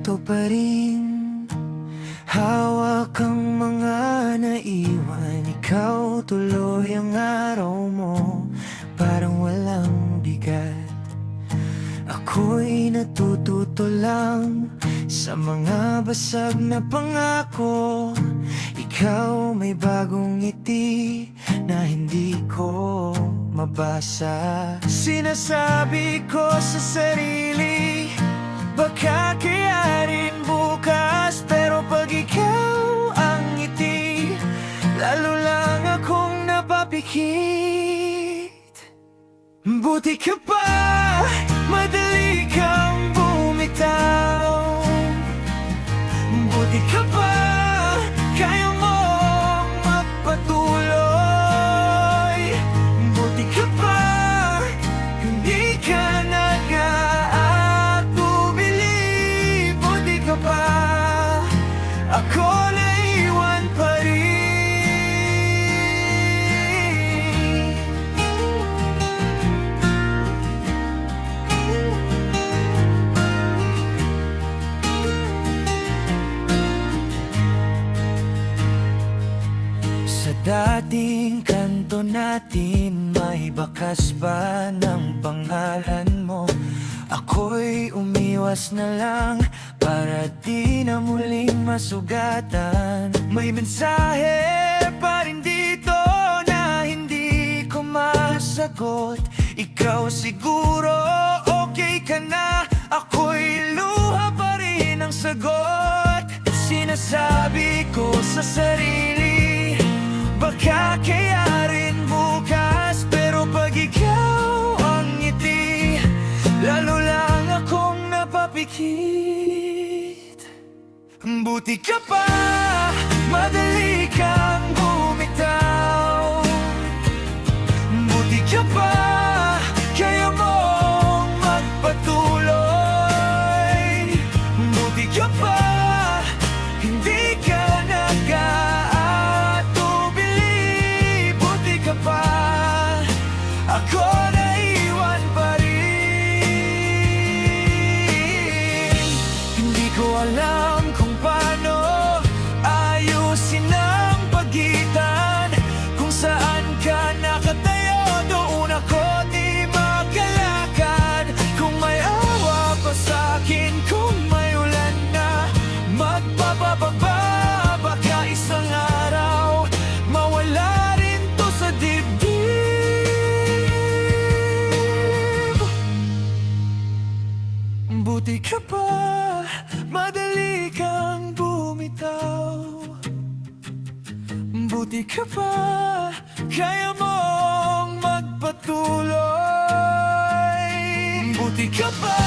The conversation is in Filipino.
narito pa rin. Hawak ang mga naiwan, ikaw tuloy ang araw mo, parang walang bigat. Ako'y natututo lang sa mga basag na pangako. Ikaw may bagong ngiti na hindi ko mabasa. Sinasabi ko sa sarili, baka kayarin bukas, pero pag ikaw ang ngiti, lalo lang akong napapikit. Buti ka pa, madali kang bumitaw. Buti ka pa, kaya mong magpatuloy. Buti ka pa, hindi ka nag-aatubili. Buti ka pa, ako naiwan pa rin. Sa dating kanto natin, may bakas pa ng pangalan mo. Ako'y umiwas na lang para di na muling masugatan. May mensahe pa rin dito na hindi ko masagot. Ikaw siguro okay ka na, ako'y luha pa rin ang sagot. Sinasabi ko sa sarili, baka kayarin bukas, pero pag ikaw ang ngiti, lalo lang akong napapikit. Buti ka pa, madali kang bumitaw. Buti ka pa, kaya mong magpatuloy. Buti ka pa, hindi ka nag-aatubili. Buti ka pa, ako naiwan pa rin. Hindi ko alam kung paano ayusin ang pagitan. Kung saan ka nakatayo, doon ako di makalakad. Kung may awa pa sa'kin, kung may ulan na magpapababa, baka isang araw mawala rin to sa dibdib. Buti ka pa, madali kang bumitaw. Buti ka pa, kaya mong magpatuloy. Buti ka pa,